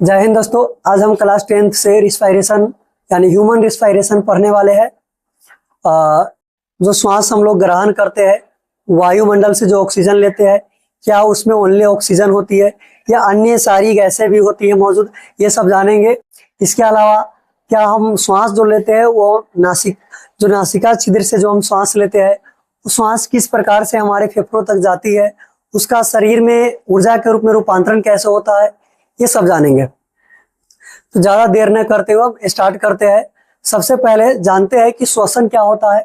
जय हिंद दोस्तों। आज हम क्लास 10th से रिस्पायरेशन यानी ह्यूमन रिस्पायरेशन पढ़ने वाले हैं। जो श्वास हम लोग ग्रहण करते हैं वायुमंडल से, जो ऑक्सीजन लेते हैं, क्या उसमें ओनली ऑक्सीजन होती है या अन्य सारी गैसें भी होती है मौजूद, ये सब जानेंगे। इसके अलावा क्या हम श्वास जो लेते हैं वो नासिका छिद्र से जो हम श्वास लेते हैं, वो श्वास किस प्रकार से हमारे फेफड़ों तक जाती है, उसका शरीर में ऊर्जा के रूप में रूपांतरण कैसे होता है, ये सब जानेंगे। तो ज्यादा देर न करते हुए अब स्टार्ट करते हैं। सबसे पहले जानते हैं कि श्वसन क्या होता है,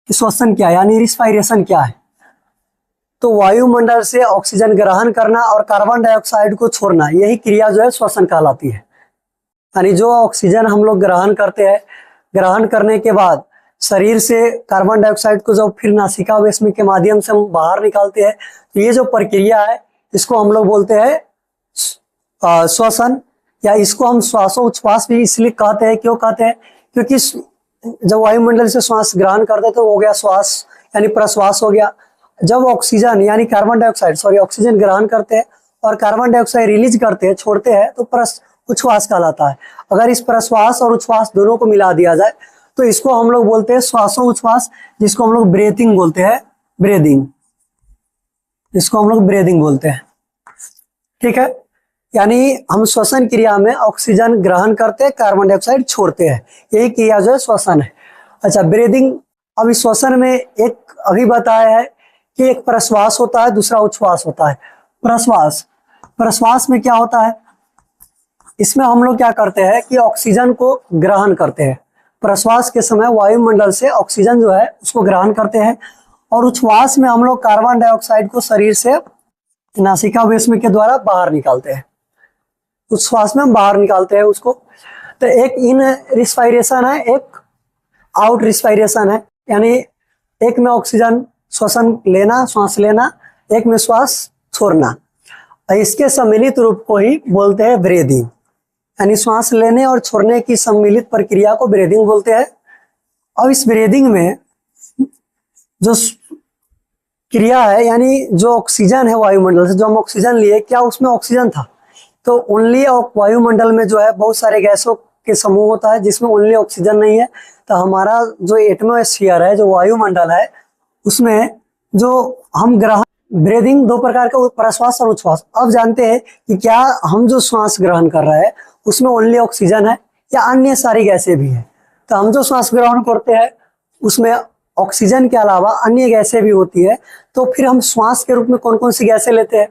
कि श्वसन क्या यानी रिस्पायरेशन क्या है। तो वायुमंडल से ऑक्सीजन ग्रहण करना और कार्बन डाइऑक्साइड को छोड़ना, यही क्रिया जो है श्वसन कहलाती है। यानी जो ऑक्सीजन हम लोग ग्रहण करते हैं, ग्रहण करने के बाद शरीर से कार्बन डाइऑक्साइड को जब फिर नासिका वेश्म के माध्यम से हम बाहर निकालते हैं, तो ये जो प्रक्रिया है इसको हम लोग बोलते हैं श्वसन, या इसको हम श्वासोच्छ्वास भी इसलिए कहते हैं। क्यों कहते हैं? क्योंकि जब वायुमंडल से श्वास ग्रहण करते हैं तो हो गया श्वास यानी प्रश्वास हो गया। जब ऑक्सीजन यानी कार्बन डाइऑक्साइड ऑक्सीजन ग्रहण करते हैं और कार्बन डाइऑक्साइड रिलीज करते हैं, छोड़ते हैं, तो उच्छ्वास कहलाता है। अगर इस प्रश्वास और उच्छ्वास दोनों को मिला दिया जाए तो इसको हम लोग बोलते हैं श्वासोच्छ्वास, जिसको हम लोग ब्रीथिंग बोलते हैं। ब्रीदिंग, इसको हम लोग ब्रीदिंग बोलते हैं। ठीक है, यानी हम श्वसन क्रिया में ऑक्सीजन ग्रहण करते हैं, कार्बन डाइऑक्साइड छोड़ते हैं, यही क्रिया जो है श्वसन है। अच्छा, ब्रीदिंग। अब इस श्वसन में एक अभी बताया है कि एक प्रश्वास होता है, दूसरा उच्छ्वास होता है। प्रश्वास में क्या होता है, इसमें हम लोग क्या करते हैं कि ऑक्सीजन को ग्रहण करते हैं। प्रश्वास के समय वायुमंडल से ऑक्सीजन जो है उसको ग्रहण करते हैं, और उच्छ्वास में हम लोग कार्बन डाइऑक्साइड को शरीर से नासिका वेश्म के द्वारा बाहर निकालते हैं। उच्छ्वास में हम बाहर निकालते हैं उसको। तो एक इन रिस्पायरेशन है, एक आउट रिस्पायरेशन है, यानी एक में ऑक्सीजन श्वसन लेना, श्वास लेना, एक में श्वास छोड़ना। इसके सम्मिलित रूप को ही बोलते हैं ब्रीदिंग, यानी श्वास लेने और छोड़ने की सम्मिलित प्रक्रिया को ब्रीदिंग बोलते हैं। अब इस ब्रीदिंग में जो क्रिया है, यानी जो ऑक्सीजन है वायुमंडल से जो हम ऑक्सीजन लिए, क्या उसमें ऑक्सीजन था? तो ओनली वायुमंडल में जो है बहुत सारे गैसों के समूह होता है जिसमें ओनली ऑक्सीजन नहीं है। तो हमारा जो एटमॉस्फेयर है, जो वायुमंडल है, उसमें जो हम ग्रहण ब्रीदिंग दो प्रकार का, प्रश्वास और उच्छ्वास। अब जानते हैं कि क्या हम जो श्वास ग्रहण कर रहे हैं उसमें ओनली ऑक्सीजन है या अन्य सारी गैसें भी है। तो हम जो श्वास ग्रहण करते हैं उसमें ऑक्सीजन के अलावा अन्य गैसें भी होती है। तो फिर हम श्वास के रूप में कौन कौन सी गैसें लेते हैं?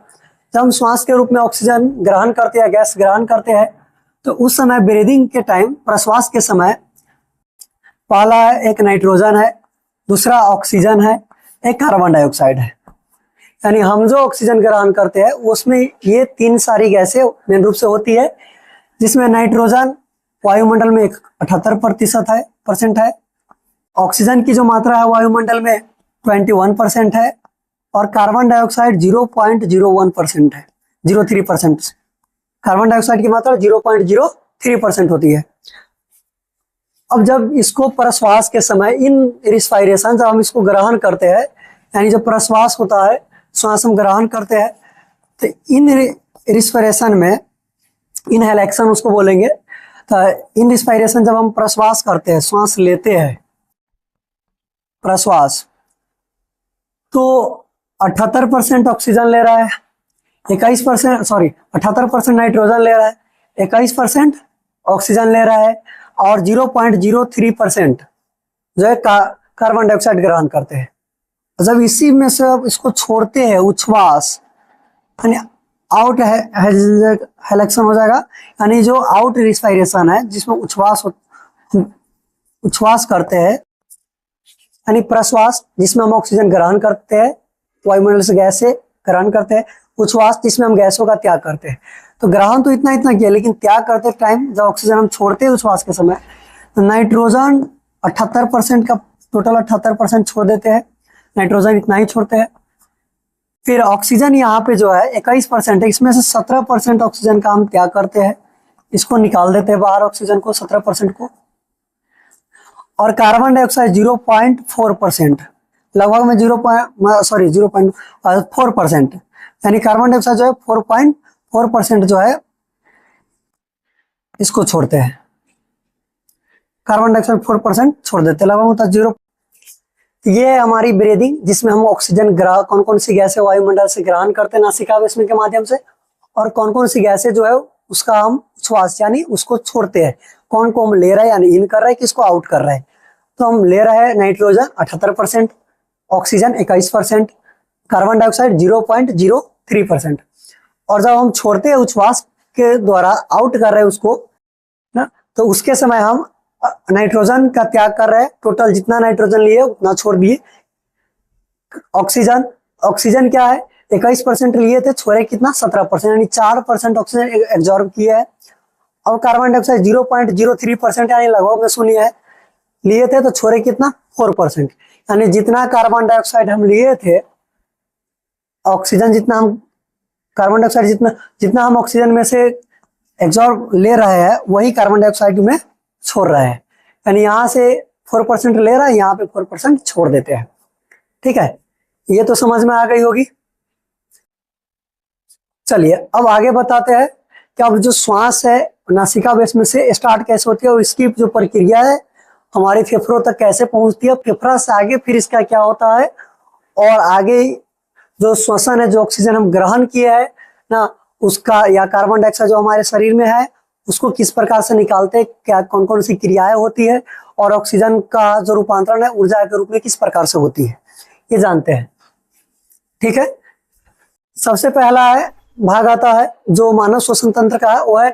जब हम श्वास के रूप में ऑक्सीजन ग्रहण करते हैं, गैस ग्रहण करते हैं, तो उस समय ब्रीदिंग के टाइम, प्रश्वास के समय, पहला है एक नाइट्रोजन है, दूसरा ऑक्सीजन है, एक कार्बन डाइऑक्साइड है। यानी हम जो ऑक्सीजन ग्रहण करते हैं उसमें ये तीन सारी गैसें मेन रूप से होती है, जिसमें नाइट्रोजन वायुमंडल में 78% है, ऑक्सीजन की जो मात्रा है वायुमंडल में 21% है, और कार्बन डाइऑक्साइड 0.01% है, 0.3%। कार्बन डाइऑक्साइड की मात्रा 0.03% होती है। अब जब इसको प्रश्वास के समय, इन रिस्पायरेशन, जब हम इसको ग्रहण करते हैं, यानी जब प्रश्वास होता है, श्वास हम ग्रहण करते हैं, तो इन रिस्पायरेशन में, इनहेलेशन उसको बोलेंगे। तो इन रिस्पायरेशन जब हम प्रश्वास करते हैं, श्वास लेते हैं, प्रश्वास, तो 78% ऑक्सीजन ले रहा है, 78% नाइट्रोजन ले रहा है, 21% ऑक्सीजन ले रहा है, और 0.03% जो है कार्बन डाइऑक्साइड ग्रहण करते हैं। जब इसी में से इसको छोड़ते हैं, उच्छ्वास यानी आउट हेलेक्शन हो जाएगा, यानी जो आउट रिस्पायरेशन है जिसमें उच्छ्वास करते हैं, यानी प्रश्वास जिसमें हम ऑक्सीजन ग्रहण करते हैं, वायुमंडल से गैस से ग्रहण करते हैं, उच्छ्वास जिसमें हम गैसों का त्याग करते हैं। तो ग्रहण तो इतना किया, लेकिन त्याग करते टाइम जब ऑक्सीजन हम छोड़ते हैं उच्छ्वास के समय, तो नाइट्रोजन 78% का टोटल 78% छोड़ देते हैं, नाइट्रोजन इतना ही छोड़ते हैं। फिर ऑक्सीजन यहाँ पे जो है 21% है, इसमें से 17% ऑक्सीजन का हम त्याग करते हैं, इसको निकाल देते हैं बाहर ऑक्सीजन को, 17% को। और कार्बन डाइऑक्साइड 0.4%, लगभग में 0.4%, यानी कार्बन डाइऑक्साइड जो है 4.4% जो है इसको छोड़ते हैं, कार्बन डाइऑक्साइड 4% छोड़ देते हैं, लगभग होता है 0। ये है हमारी ब्रीदिंग, जिसमें हम ऑक्सीजन कौन कौन सी गैसें वायुमंडल से ग्रहण करते हैं नासिका वेस्म के माध्यम से, और कौन कौन सी गैसें जो है उसका हम श्वास यानी उसको छोड़ते हैं। कौन को हम ले रहे हैं यानी इन कर रहे हैं, किसको आउट कर रहे हैं। तो हम ले रहे हैं नाइट्रोजन 78%, ऑक्सीजन 21%, कार्बन डाइऑक्साइड 0.03%। और जब हम छोड़ते हैं उच्छ्वास के द्वारा आउट कर रहे हैं उसको ना, तो उसके समय हम नाइट्रोजन का त्याग कर रहे हैं। टोटल जितना नाइट्रोजन लिए उतना छोड़ दिए। ऑक्सीजन क्या है, 21% लिए थे, छोड़े कितना 17%, यानी 4% ऑक्सीजन एब्जॉर्ब किया है। और कार्बन डाइऑक्साइड 0.03% यानी लगभग में शून्य है, लिए थे, तो छोड़े कितना 4%। यानी जितना कार्बन डाइऑक्साइड हम लिए थे, ऑक्सीजन जितना हम कार्बन डाइऑक्साइड जितना हम ऑक्सीजन में से एब्जॉर्ब ले रहे हैं, वही कार्बन डाइऑक्साइड में छोड़ रहे हैं। यानी यहाँ से 4% ले रहा है, यहाँ पे 4% छोड़ देते हैं। ठीक है, ये तो समझ में आ गई होगी। चलिए अब आगे बताते हैं कि अब जो श्वास है नासिका वेस्म से स्टार्ट कैसे होती है और इसकी जो प्रक्रिया है हमारे फेफड़ों तक कैसे पहुंचती है, फेफड़ा से आगे फिर इसका क्या होता है, और आगे जो श्वसन है, जो ऑक्सीजन हम ग्रहण किए है ना उसका, या कार्बन डाइऑक्साइड जो हमारे शरीर में है उसको किस प्रकार से निकालते हैं, क्या कौन कौन सी क्रियाएं होती है, और ऑक्सीजन का जो रूपांतरण है ऊर्जा के रूप में किस प्रकार से होती है, ये जानते हैं। ठीक है, सबसे पहला भाग आता है जो मानव श्वसन तंत्र का है, वो है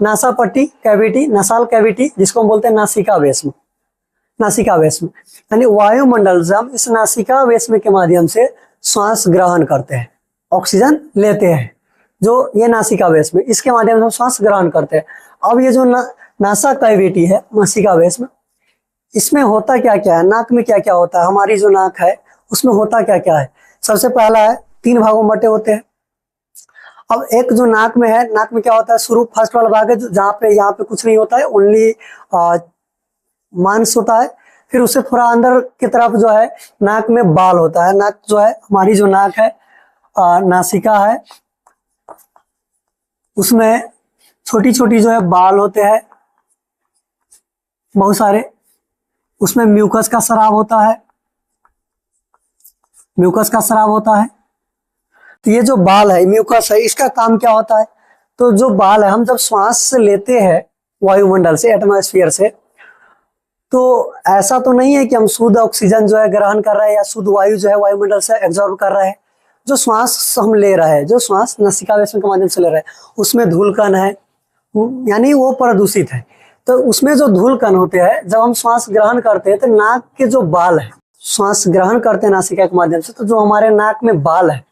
नासापट्टी कैविटी, नसाल कैविटी, जिसको हम बोलते हैं नासिका वेस्म। नासिका वेस्म यानी वायुमंडल से हम इस नासिका वेस्म के माध्यम से श्वास ग्रहण करते हैं, ऑक्सीजन लेते हैं, जो ये नासिका वेस्म, इसके माध्यम से हम श्वास ग्रहण करते हैं। अब ये जो नासा कैविटी है, नासिका वेस्म, इसमें होता क्या क्या है, नाक में क्या क्या होता है, हमारी जो नाक है उसमें होता क्या क्या है। सबसे पहला है 3 भागों में बटे होते हैं। अब एक जो नाक में है, नाक में क्या होता है, शुरू फर्स्ट वाला भाग है जहाँ पे यहाँ पे कुछ नहीं होता है, ओनली मांस होता है। फिर उससे थोड़ा अंदर की तरफ जो है नाक में बाल होता है। नाक जो है, हमारी जो नाक है नासिका है, उसमें छोटी छोटी जो है बाल होते हैं बहुत सारे। उसमें म्यूकस का स्राव होता है, म्यूकस का स्राव होता है। तो ये जो बाल है, म्यूकस है, इसका काम क्या होता है, तो जो बाल है हम जब श्वास लेते हैं वायुमंडल से, एटमॉस्फेयर से, तो ऐसा तो नहीं है कि हम शुद्ध ऑक्सीजन जो है ग्रहण कर रहे हैं या शुद्ध वायु जो है वायुमंडल से एब्जॉर्ब कर रहे हैं। जो श्वास हम ले रहे हैं, जो श्वास नासिका वेस्म के माध्यम से ले रहे हैं, उसमें धूलकण है, यानी वो प्रदूषित है। तो उसमें जो धूलकण होते हैं, जब हम श्वास ग्रहण करते हैं तो नाक के जो बाल है, श्वास ग्रहण करते हैं नासिका के माध्यम से, तो जो हमारे नाक में बाल है,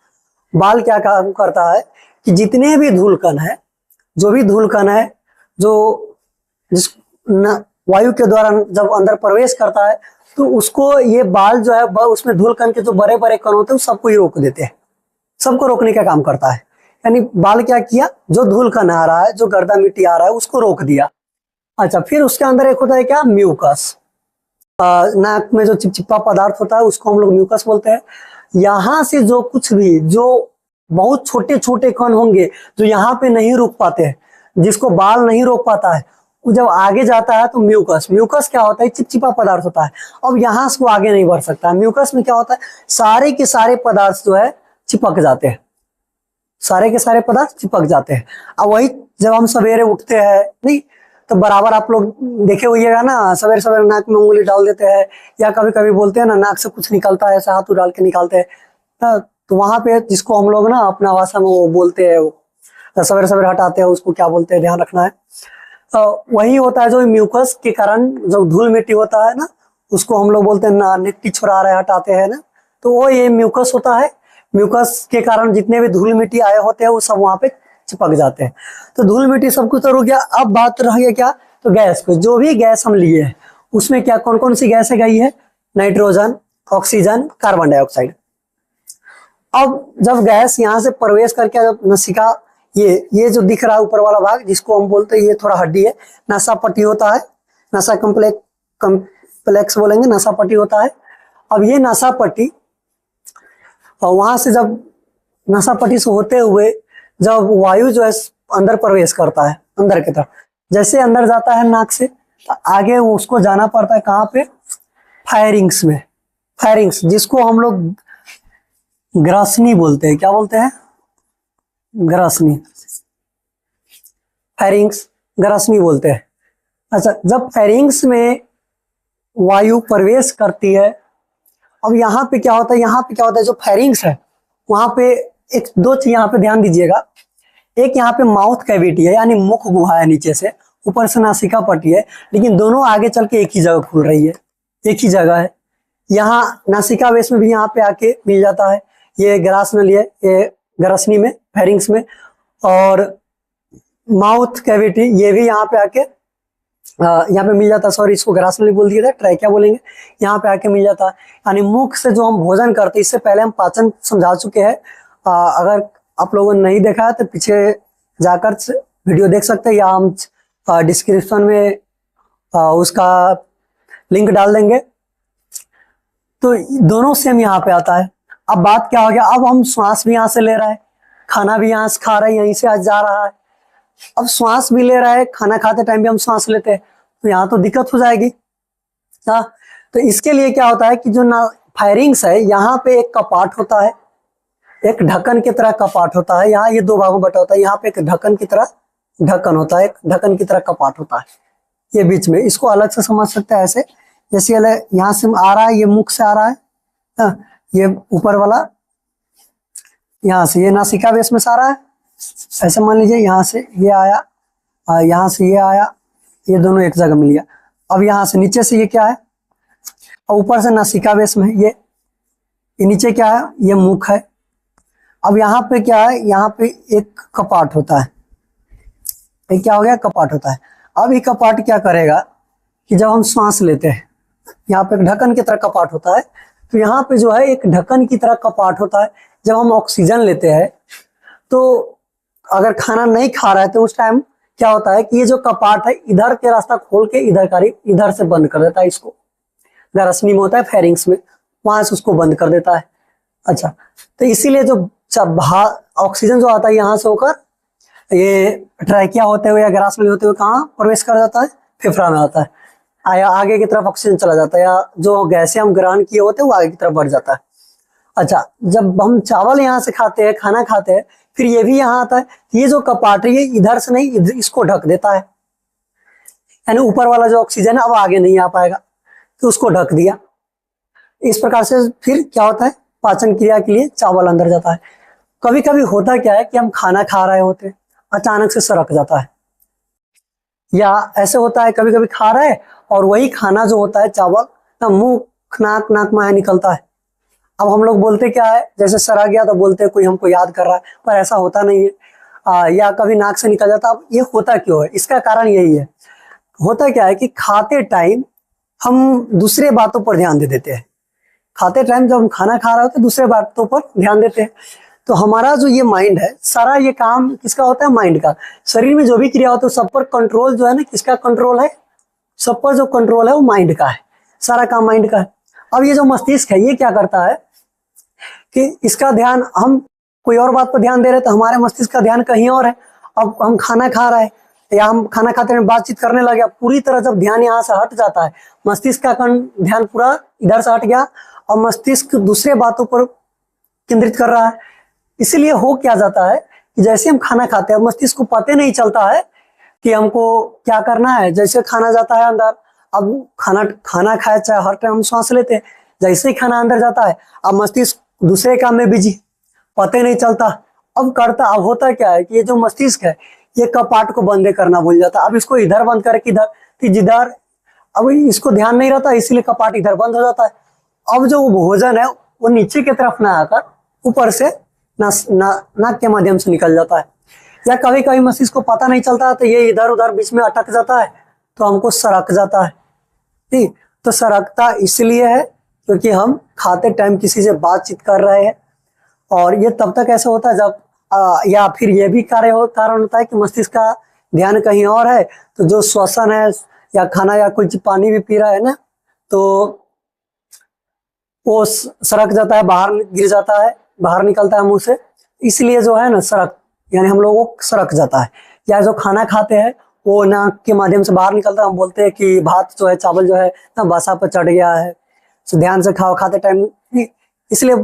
बाल क्या काम करता है कि जितने भी धूलकण है, जो भी धूलकण है जो वायु के द्वारा जब अंदर प्रवेश करता है, तो उसको ये बाल जो है उसमें धूलकण के जो बड़े बड़े कण होते हैं सबको ही रोक देते हैं, सबको रोकने का काम करता है। यानी बाल क्या किया, जो धूलकण आ रहा है, जो गर्दा मिट्टी आ रहा है, उसको रोक दिया। अच्छा, फिर उसके अंदर एक होता है क्या, म्यूकस। नाक में जो चिपचिपा पदार्थ होता है उसको हम लोग म्यूकस बोलते हैं। यहाँ से जो कुछ भी, जो बहुत छोटे छोटे कण होंगे जो यहाँ पे नहीं रोक पाते हैं, जिसको बाल नहीं रोक पाता है, वो जब आगे जाता है तो म्यूकस क्या होता है, चिपचिपा पदार्थ होता है। अब यहाँ से वो आगे नहीं बढ़ सकता। म्यूकस में क्या होता है, सारे के सारे पदार्थ जो है चिपक जाते हैं, सारे के सारे पदार्थ चिपक जाते हैं। अब वही जब हम सवेरे उठते हैं, नहीं तो बराबर आप लोग देखे होइएगा ना, सवेरे सवेरे नाक में उंगली डाल देते हैं, या कभी कभी बोलते हैं ना नाक से कुछ निकलता है, ऐसा हाथ डाल के निकालते हैं। तो वहां पे जिसको हम लोग ना अपना भाषा में वो बोलते हैं, सवेरे सवेरे हटाते हैं, उसको क्या बोलते हैं, ध्यान रखना है। वही होता है जो म्यूकस के कारण जो धूल मिट्टी होता है ना, उसको हम लोग बोलते हैं ना निट्टी छुड़ा रहे, हटाते हैं ना, तो वो ये म्यूकस होता है। म्यूकस के कारण जितने भी धूल मिट्टी आए होते हैं वो सब वहां पे चिपक जाते हैं। तो धूल मिट्टी सब कुछ तो रुक गया। अब बात रह गया क्या, तो गैस को, जो भी गैस हम लिए हैं उसमें क्या कौन कौन सी गैसें गई है, नाइट्रोजन, ऑक्सीजन, कार्बन डाइऑक्साइड। अब जब गैस यहाँ से प्रवेश करके जब नासिका, ये जो दिख रहा है ऊपर वाला भाग, जिसको हम बोलते हैं, ये थोड़ा हड्डी है, नसा पट्टी होता है, नसा कम्प्लेक्स बोलेंगे, नसा पट्टी होता है। अब ये नसा पट्टी, और वहां से जब नसा पट्टी से होते हुए जब वायु जो है अंदर प्रवेश करता है, अंदर की तरफ, जैसे अंदर जाता है नाक से, तो आगे उसको जाना पड़ता है कहाँ पे, फायरिंग्स में। फायरिंग्स जिसको हम लोग ग्रासनी बोलते हैं, क्या बोलते हैं, ग्रासनी, फायरिंग्स ग्रासनी बोलते हैं। अच्छा, जब फायरिंग्स में वायु प्रवेश करती है, अब यहाँ पे क्या होता है, यहाँ पे क्या होता है, जो फायरिंग्स है वहां पे एक दो चीज यहाँ पे ध्यान दीजिएगा। एक यहाँ पे माउथ कैविटी है, यानी मुख गुहा है नीचे से, ऊपर से नासिका पट्टी है, लेकिन दोनों आगे चल के एक ही जगह खुल रही है, एक ही जगह है। यहाँ नासिका वेश में भी यहाँ पे आके मिल जाता है, ये ग्रास नली है, ये ग्रासनी में, फेरिंग्स में। और माउथ कैविटी ये भी यहाँ पे आके यहाँ पे मिल जाता है, सॉरी इसको ग्रास नली बोल दिया था, ट्रैकिया बोलेंगे, यहाँ पे आके मिल जाता है। यानी मुख से जो हम भोजन करते हैं, इससे पहले हम पाचन समझा चुके हैं। अगर आप लोगों ने नहीं देखा है तो पीछे जाकर वीडियो देख सकते हैं, या हम डिस्क्रिप्शन में उसका लिंक डाल देंगे। तो दोनों सेम यहाँ पे आता है। अब बात क्या हो गया, अब हम श्वास भी यहाँ से ले रहा है, खाना भी यहाँ से खा रहे हैं, यहीं से आज जा रहा है। अब श्वास भी ले रहा है, खाना खाते टाइम भी हम श्वास लेते हैं, तो यहाँ तो दिक्कत हो जाएगी। हाँ, तो इसके लिए क्या होता है कि जो ना फायरिंग्स है, यहाँ पे एक कपाट होता है, एक ढक्कन की तरह कपाट होता है। यहाँ ये दो भागों बटा होता है, यहाँ पे एक ढक्कन की तरह ढक्कन होता है, एक ढक्कन की तरह कपाट होता है ये बीच में। इसको अलग से समझ सकते हैं ऐसे, जैसे यहाँ से आ रहा है, ये मुख से आ रहा है, ये ऊपर वाला यहाँ से, ये नासिका वेश में से आ रहा है, ऐसे मान लीजिए, यहाँ से ये आया, यहाँ से ये आया, ये दोनों एक जगह मिल गया। अब यहाँ से नीचे से ये क्या है, और ऊपर से नासिका वेश में ये नीचे क्या है, ये मुख है। अब यहाँ पे क्या है, यहाँ पे एक कपाट होता है, ये क्या हो गया, कपाट होता है। अब ये कपाट क्या करेगा कि जब हम श्वास लेते हैं, यहाँ पे एक ढक्कन की तरह कपाट होता है, तो यहाँ पे जो है एक ढक्कन की तरह कपाट होता है। जब हम ऑक्सीजन लेते हैं, तो अगर खाना नहीं खा रहा है तो उस टाइम क्या होता है कि ये जो कपाट है, इधर के रास्ता खोल के इधर से बंद कर देता है इसको। ग्रासनी में होता है, फेरिंग्स में, वहां से उसको बंद कर देता है। अच्छा, तो इसीलिए जो ऑक्सीजन जो आता है यहाँ से होकर ये ट्रैकिया होते हुए या ग्रासनी होते हुए कहाँ प्रवेश कर जाता है, फेफड़ा में आता है, या आगे की तरफ ऑक्सीजन चला जाता है, या जो गैसें हम ग्रहण किए होते हैं वो आगे की तरफ बढ़ जाता है। अच्छा, जब हम चावल यहाँ से खाते हैं, खाना खाते हैं, फिर ये भी यहाँ आता है, ये जो कपाट है ये इधर से नहीं, इसको ढक देता है, यानी ऊपर वाला जो ऑक्सीजन है अब आगे नहीं आ पाएगा, तो उसको ढक दिया। इस प्रकार से फिर क्या होता है, पाचन क्रिया के लिए चावल अंदर जाता है। कभी कभी होता क्या है कि हम खाना खा रहे होते हैं, अचानक से सरक जाता है, या ऐसे होता है कभी कभी खा रहे हैं और वही खाना जो होता है चावल ना मुंह नाक में निकलता है। अब हम लोग बोलते क्या है, जैसे सरा गया तो बोलते हैं कोई हमको याद कर रहा है, पर ऐसा होता नहीं है। या कभी नाक से निकल जाता। अब ये होता क्यों है, इसका कारण यही है, होता क्या है कि खाते टाइम हम दूसरे बातों पर ध्यान दे देते हैं। खाते टाइम जब हम खाना खा रहे होते हैं दूसरे बातों पर ध्यान देते हैं, तो हमारा जो ये माइंड है, सारा ये काम किसका होता है, माइंड का। शरीर में जो भी क्रिया होती है सब पर कंट्रोल जो है ना, किसका कंट्रोल है, सब पर जो कंट्रोल है वो माइंड का है, सारा काम माइंड का है। अब ये जो मस्तिष्क है ये क्या करता है कि इसका ध्यान, हम कोई और बात पर ध्यान दे रहे तो हमारे मस्तिष्क का ध्यान कहीं और है। अब हम खाना खा रहे हैं या हम खाना खाते हैं बातचीत करने लगे, पूरी तरह जब ध्यान यहाँ से हट जाता है, मस्तिष्क का ध्यान पूरा इधर से हट गया और मस्तिष्क दूसरे बातों पर केंद्रित कर रहा है। इसीलिए हो क्या जाता है कि जैसे हम खाना खाते हैं मस्तिष्क को पता नहीं चलता है कि हमको क्या करना है। जैसे खाना जाता है अंदर, अब खाना खाए चाहे हर टाइम हम सांस लेते हैं, जैसे ही खाना अंदर जाता है अब मस्तिष्क दूसरे काम में बिजी, पता ही नहीं चलता। अब होता क्या है कि ये जो मस्तिष्क है ये कपाट को बंद करना भूल जाता है। अब इसको इधर बंद करके जिधर अब इसको ध्यान नहीं रहता, इसीलिए कपाट इधर बंद हो जाता है। अब जो भोजन है वो नीचे की तरफ ना आकर ऊपर से नाक के माध्यम से निकल जाता है। या कभी कभी मस्तिष्क को पता नहीं चलता तो ये इधर उधर बीच में अटक जाता है, तो हमको सरक जाता है। ठीक, तो सरकता इसलिए है क्योंकि हम खाते टाइम किसी से बातचीत कर रहे हैं, और ये तब तक ऐसा होता है जब या फिर ये भी कारण होता है कि मस्तिष्क का ध्यान कहीं और है, तो जो श्वसन है या खाना या कुछ पानी भी पी रहा है ना, तो वो सरक जाता है, बाहर गिर जाता है, बाहर निकलता है मुंह से, इसलिए जो है ना सरक, यानी हम लोगों को सरक जाता है। या जो खाना खाते हैं वो नाक के माध्यम से बाहर निकलता है, हम बोलते हैं कि भात जो है, चावल जो है ना बसा पर चढ़ गया है। तो ध्यान से खाओ खाते टाइम। इसलिए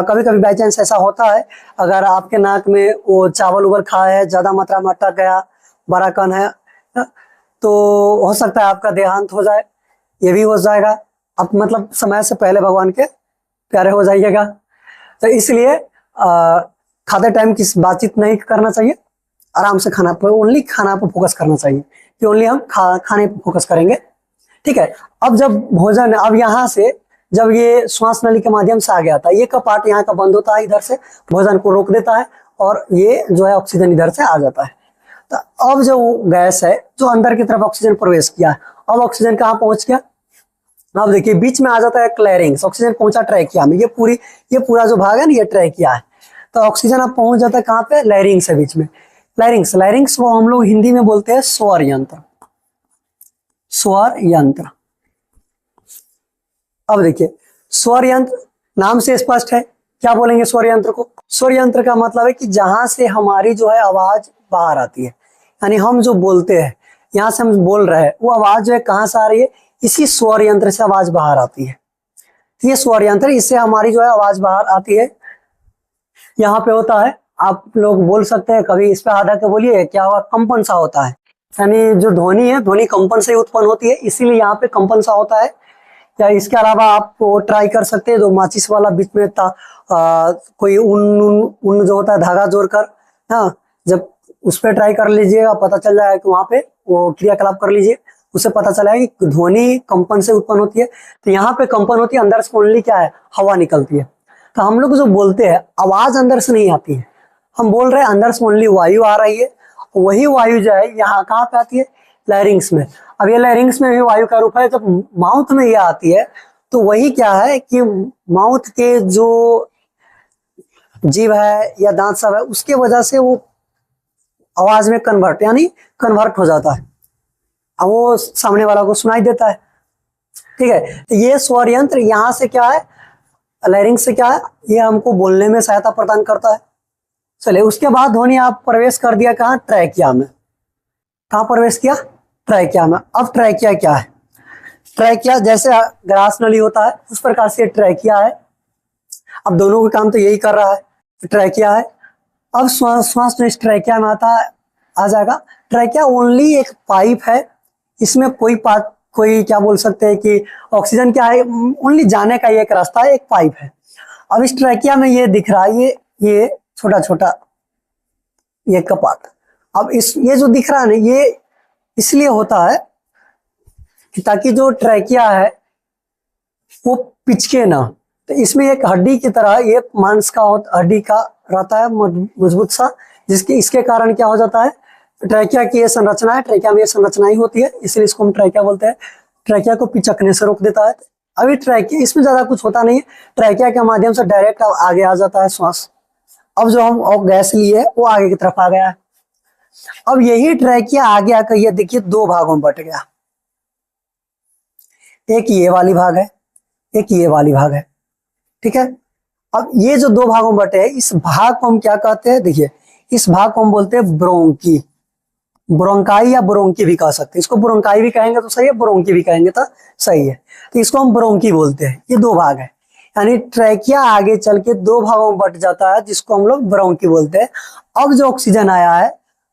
कभी कभी बाई चांस ऐसा होता है, अगर आपके नाक में वो चावल उबल खाया है, ज्यादा मात्रा में अटक गया, बड़ा कण है ना, तो हो सकता है आपका देहांत हो जाए। ये भी हो जाएगा, अब मतलब समय से पहले भगवान के प्यारे हो जाइएगा। तो इसलिए खाते टाइम किस बातचीत नहीं करना चाहिए, आराम से खाना पर, ओनली खाना पर फोकस करना चाहिए कि ओनली हम खाने पर फोकस करेंगे। ठीक है। अब जब भोजन, अब यहाँ से जब ये श्वास नली के माध्यम से आ गया था, ये कपाट यहाँ का बंद होता है, इधर से भोजन को रोक देता है और ये जो है ऑक्सीजन इधर से आ जाता है। तो अब जो गैस है जो अंदर की तरफ ऑक्सीजन प्रवेश किया, अब ऑक्सीजन कहाँ पहुंच गया, अब देखिए बीच में आ जाता है क्लैरिंग्स, ऑक्सीजन पहुंचा ट्रैकिया में। ये पूरा जो भाग है ना, ये ट्रैकिया है। तो ऑक्सीजन अब पहुंच जाता है कहाँ पे, लैरिंग्स है बीच में। लैरिंग्स को हम लोग हिंदी में बोलते हैं स्वर यंत्र। स्वर यंत्र। अब देखिए स्वर यंत्र नाम से स्पष्ट है, क्या बोलेंगे स्वर यंत्र को। स्वर यंत्र का मतलब है कि जहां से हमारी जो है आवाज बाहर आती है, यानी हम जो बोलते हैं, यहाँ से हम बोल रहे हैं, वो आवाज जो है कहाँ से आ रही है, इसी स्वर यंत्र से आवाज बाहर आती है। तो ये स्वर यंत्र, इससे हमारी जो है आवाज बाहर आती है। यहाँ पे होता है, आप लोग बोल सकते हैं, कभी इस पे आधा के बोलिए, क्या हुआ, कंपन सा होता है, यानी जो ध्वनि है, ध्वनि कंपन से उत्पन्न होती है, इसीलिए यहाँ पे कंपन सा होता है। या इसके अलावा आप ट्राई कर सकते हैं, जो माचिस वाला बीच में कोई ऊन जो होता है धागा जोड़कर, हाँ, जब उस पर ट्राई कर लीजिएगा, पता चल जाएगा कि वहां पे वो क्रियाकलाप कर लीजिए, उससे पता चला है कि ध्वनि कंपन से उत्पन्न होती है। तो यहाँ पे कंपन होती है, अंदर से ओनली क्या है, हवा निकलती है। तो हम लोग जो बोलते हैं, आवाज अंदर से नहीं आती है, हम बोल रहे हैं अंदर से ओनली वायु आ रही है, वही वायु जो है यहाँ कहाँ पे आती है, लैरिंग्स में। अब ये लैरिंग्स में भी वायु का रूप है। जब माउथ में ये आती है तो वही क्या है कि माउथ के जो जीभ है या दांत सब है, उसके वजह से वो आवाज में कन्वर्ट हो जाता है, अब वो सामने वाला को सुनाई देता है। ठीक है। तो ये स्वर यंत्र यहाँ से क्या है, लैरिंग्स से क्या है, ये हमको बोलने में सहायता प्रदान करता है। चलिए, उसके बाद ध्वनि आप प्रवेश कर दिया कहाँ, ट्रैकिया में। कहाँ प्रवेश किया, ट्रैकिया में। अब ट्रैकिया क्या है, ट्रैकिया जैसे ग्रास नली होता है उस प्रकार से ट्रैकिया है। अब दोनों का काम तो यही कर रहा है, ट्रैकिया है। अब श्वास जो इस ट्रैकिया में आ जाएगा। ट्रैकिया ओनली एक पाइप है, इसमें कोई क्या बोल सकते हैं कि ऑक्सीजन क्या है, ओनली जाने का एक रास्ता है, एक पाइप है। अब इस ट्रैकिया में ये दिख रहा है, ये छोटा छोटा ये कपाट। अब ये जो दिख रहा है ना, ये इसलिए होता है कि ताकि जो ट्रैकिया है वो पिचके ना। तो इसमें एक हड्डी की तरह ये मांस का हड्डी का रहता है, मजबूत सा, इसके कारण क्या हो जाता है, ट्रैकिया की ये संरचना है, ट्रैकिया में ये संरचना ही होती है, इसलिए इसको हम ट्रैकिया बोलते हैं। ट्रैकिया को पिचकने से रोक देता है। अभी ट्रैकिया, इसमें ज्यादा कुछ होता नहीं है, ट्रैकिया के माध्यम से डायरेक्ट आगे आ जाता है श्वास। अब जो हम गैस लिए वो आगे की तरफ आ गया है। अब यही ट्रैकिया आगे आकर ये देखिए दो भागों में बट गया, एक ये वाली भाग है, एक ये वाली भाग है। ठीक है। अब ये जो दो भागों में बटे हैं, इस भाग को हम क्या कहते हैं, देखिए इस भाग को हम बोलते हैं ब्रोंकी, ब्रोंकाई या ब्रोंकी भी कह सकते हैं। इसको ब्रोंकाई भी कहेंगे तो सही है, ब्रोंकी भी कहेंगे तो सही है। तो इसको हम ब्रोंकी बोलते हैं। ये दो भाग है, यानी ट्रैकिया आगे चल के दो भागों में बट जाता है, जिसको हम लोग ब्रोंकी बोलते हैं। अब जो ऑक्सीजन आया है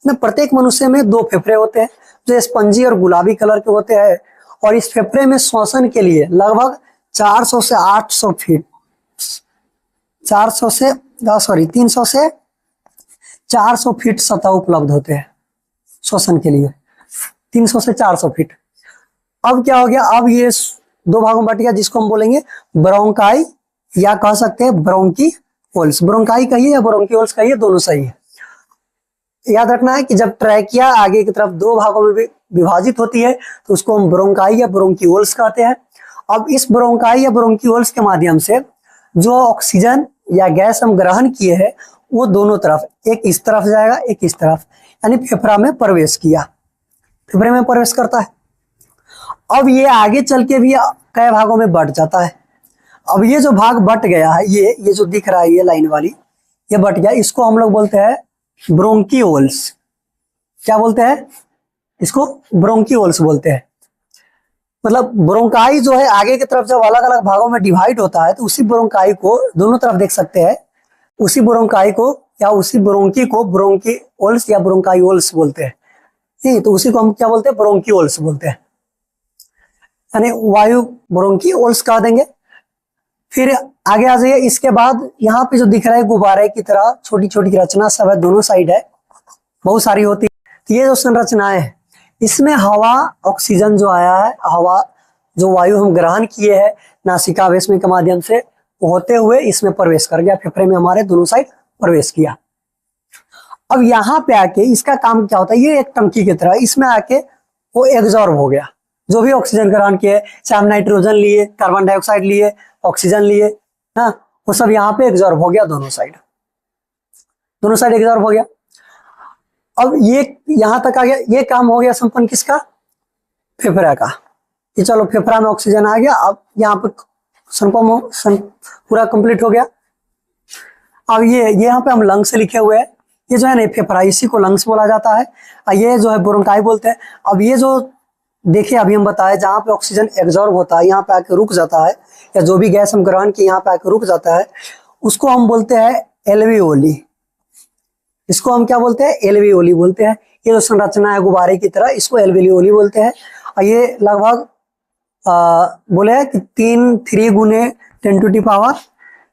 ना, प्रत्येक मनुष्य में दो फेफड़े होते हैं जो स्पंजी और गुलाबी कलर के होते हैं, और इस फेफड़े में श्वसन के लिए लगभग 400 से 800 फीट 300 से 400 फीट सतह उपलब्ध होते हैं श्वसन के लिए, 300 से 400 फीट। अब क्या हो गया, अब ये दो भागों में बट गया, जिसको हम बोलेंगे ब्रोंकाई या कह सकते हैं ब्रोंकीओल्स। ब्रोंकाई कहिए या ब्रोंकीओल्स कहिए, दोनों सही है। याद रखना है कि जब ट्रैकिया आगे की तरफ दो भागों में विभाजित होती है तो उसको हम ब्रोंकाई या ब्रोंकीओल्स कहते हैं। अब इस ब्रोंकाई या ब्रोंकीओल्स के माध्यम से जो ऑक्सीजन या गैस हम ग्रहण किए हैं वो दोनों तरफ, एक इस तरफ जाएगा एक इस तरफ, यानी फेफड़ा में प्रवेश किया, फेफड़े में प्रवेश करता है। अब ये आगे चल के भी कई भागों में बट जाता है। अब ये जो भाग बट गया है, ये जो दिख रहा है ये लाइन वाली, ये बट गया, इसको हम लोग बोलते हैं ब्रोंकीओल्स। क्या बोलते हैं, इसको ब्रोंकियोल्स बोलते हैं। मतलब ब्रोंकाई जो है आगे की तरफ जब अलग अलग भागों में डिवाइड होता है तो उसी ब्रोंकाई को दोनों तरफ देख सकते हैं, उसी ब्रोंकाई को या उसी ब्रोंकी को ब्रोंकियोल्स या ब्रोंकाइओल्स बोलते हैं। ठीक, तो उसी को हम क्या बोलते हैं, ब्रोंकियोल्स बोलते हैं, यानी वायु ब्रोंकियोल्स कह देंगे। फिर आगे आ जाइए, इसके बाद यहाँ पे जो दिख रहा है गुब्बारे की तरह छोटी छोटी रचना सब है, दोनों साइड है, बहुत सारी होती है। ये जो संरचनाएं है इसमें हवा ऑक्सीजन जो आया है, हवा जो वायु हम ग्रहण किए हैं नासिकावेश के माध्यम से, होते हुए इसमें प्रवेश कर गया, फेफड़े में हमारे दोनों साइड प्रवेश किया। अब यहाँ पे आके इसका काम क्या होता है, ये एक टंकी की तरह इसमें आके वो एग्जॉर्ब हो गया, जो भी ऑक्सीजन ग्रहण किए, चाहे हम नाइट्रोजन लिए, कार्बन डाइऑक्साइड लिए, ऑक्सीजन लिए, हाँ, वो सब यहाँ पे एग्जॉर्ब हो गया, दोनों साइड एग्जॉर्ब हो गया। अब ये यहां तक आ गया, ये काम हो गया संपन्न किसका, फेफड़ा का, कि चलो फेफड़ा में ऑक्सीजन आ गया, अब यहाँ पे पूरा कंप्लीट हो गया। अब ये यहाँ पे हम लंग्स लिखे हुए हैं, ये जो है ना फेफड़ा, इसी को लंग्स बोला जाता है, और ये जो है ब्रोंकाई बोलते हैं। अब ये जो देखिए अभी हम बताए, जहाँ पे ऑक्सीजन एब्जॉर्ब होता है यहाँ पे आके रुक जाता है, या जो भी गैस हम ग्रहण की यहाँ पे आके रुक जाता है, उसको हम बोलते हैं एल्वियोली। इसको हम क्या बोलते हैं, एल्वियोली बोलते हैं। ये जो संरचना है गुब्बारे की तरह, इसको एल्वियोली बोलते हैं। और ये लगभग बोले हैं कि 3 गुने